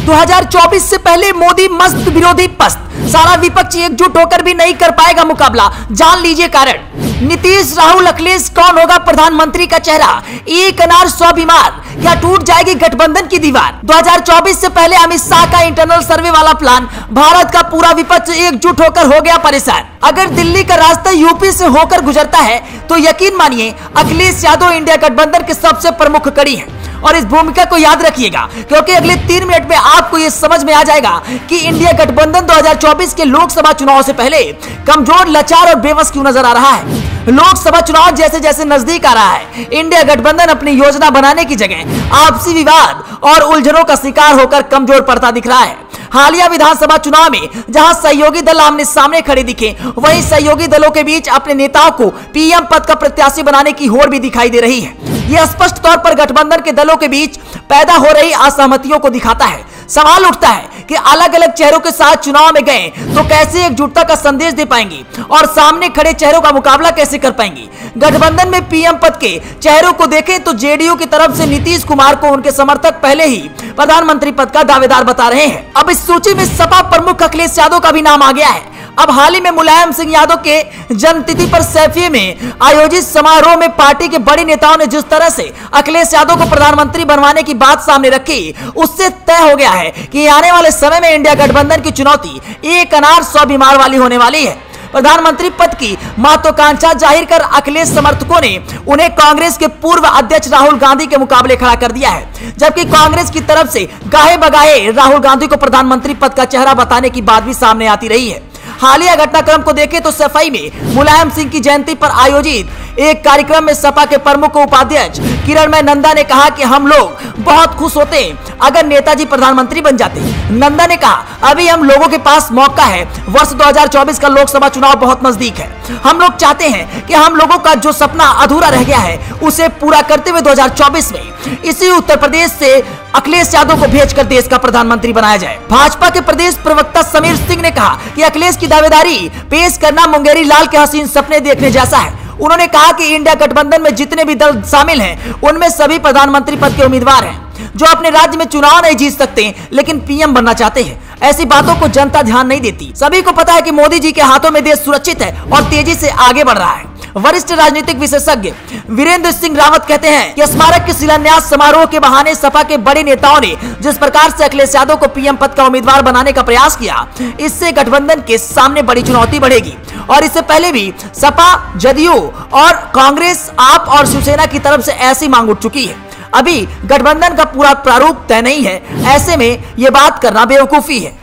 2024 से पहले मोदी मस्त विरोधी पस्त, सारा विपक्ष एकजुट होकर भी नहीं कर पाएगा मुकाबला, जान लीजिए कारण। नीतीश, राहुल, अखिलेश, कौन होगा प्रधानमंत्री का चेहरा? एक अनार 100 बीमार, क्या टूट जाएगी गठबंधन की दीवार? 2024 से पहले अमित शाह का इंटरनल सर्वे वाला प्लान, भारत का पूरा विपक्ष एकजुट होकर हो गया परेशान। अगर दिल्ली का रास्ता यूपी से होकर गुजरता है तो यकीन मानिए अखिलेश यादव इंडिया गठबंधन के सबसे प्रमुख कड़ी है। और इस भूमिका को याद रखिएगा, क्योंकि अगले 3 मिनट में आपको यह समझ में आ जाएगा कि इंडिया गठबंधन 2024 के लोकसभा चुनाव से पहले कमजोर, लाचार और बेबस क्यों नजर आ रहा है। लोकसभा चुनाव जैसे जैसे नजदीक आ रहा है, इंडिया गठबंधन अपनी योजना बनाने की जगह आपसी विवाद और उलझनों का शिकार होकर कमजोर पड़ता दिख रहा है। हालिया विधानसभा चुनाव में जहां सहयोगी दल आमने सामने खड़े दिखे, वहीं सहयोगी दलों के बीच अपने नेताओं को पीएम पद का प्रत्याशी बनाने की होड़ भी दिखाई दे रही है। यह स्पष्ट तौर पर गठबंधन के दलों के बीच पैदा हो रही असहमतियों को दिखाता है। सवाल उठता है कि अलग अलग चेहरों के साथ चुनाव में गए तो कैसे एकजुटता का संदेश दे पाएंगे और सामने खड़े चेहरों का मुकाबला कैसे कर पाएंगे। गठबंधन में पीएम पद के चेहरों को देखें तो जेडीयू की तरफ से नीतीश कुमार को उनके समर्थक पहले ही प्रधानमंत्री पद का दावेदार बता रहे हैं। अब इस सूची में सपा प्रमुख अखिलेश यादव का भी नाम आ गया है। अब हाल ही में मुलायम सिंह यादव के जन्मतिथि पर सैफिया में आयोजित समारोह में पार्टी के बड़े नेताओं ने जिस तरह से अखिलेश यादव को प्रधानमंत्री बनवाने की बात सामने रखी, उससे तय हो गया है कि आने वाले समय में इंडिया गठबंधन की चुनौती एक अनार 100 बीमार वाली होने वाली है। प्रधानमंत्री पद की महत्वाकांक्षा जाहिर कर अखिलेश समर्थकों ने उन्हें कांग्रेस के पूर्व अध्यक्ष राहुल गांधी के मुकाबले खड़ा कर दिया है, जबकि कांग्रेस की तरफ से गाहे बगाहे राहुल गांधी को प्रधानमंत्री पद का चेहरा बताने की बात भी सामने आती रही है। हालिया घटनाक्रम को देखें तो सफाई में मुलायम सिंह की जयंती पर आयोजित एक कार्यक्रम में सपा के प्रमुख उपाध्यक्ष किरणमय नंदा ने कहा कि हम लोग बहुत खुश होते अगर नेताजी प्रधानमंत्री बन जाते। नंदा ने कहा, अभी हम लोगों के पास मौका है, वर्ष 2024 का लोकसभा चुनाव बहुत नजदीक है। हम लोग चाहते हैं कि हम लोगों का जो सपना अधूरा रह गया है उसे पूरा करते हुए 2024 में इसी उत्तर प्रदेश से अखिलेश यादव को भेजकर देश का प्रधानमंत्री बनाया जाए। भाजपा के प्रदेश प्रवक्ता समीर सिंह ने कहा कि अखिलेश की दावेदारी पेश करना मुंगेरी लाल के हसीन सपने देखने जैसा है। उन्होंने कहा कि इंडिया गठबंधन में जितने भी दल शामिल हैं, उनमें सभी प्रधानमंत्री पद के उम्मीदवार हैं जो अपने राज्य में चुनाव नहीं जीत सकते लेकिन पीएम बनना चाहते हैं। ऐसी बातों को जनता ध्यान नहीं देती। सभी को पता है कि मोदी जी के हाथों में देश सुरक्षित है और तेजी से आगे बढ़ रहा है। वरिष्ठ राजनीतिक विशेषज्ञ वीरेंद्र सिंह रावत कहते हैं कि स्मारक के शिलान्यास समारोह के बहाने सपा के बड़े नेताओं ने जिस प्रकार से अखिलेश यादव को पीएम पद का उम्मीदवार बनाने का प्रयास किया, इससे गठबंधन के सामने बड़ी चुनौती बढ़ेगी। और इससे पहले भी सपा, जदयू और कांग्रेस, आप और शिवसेना की तरफ से ऐसी मांग उठ चुकी है। अभी गठबंधन का पूरा प्रारूप तय नहीं है, ऐसे में ये बात करना बेवकूफी है।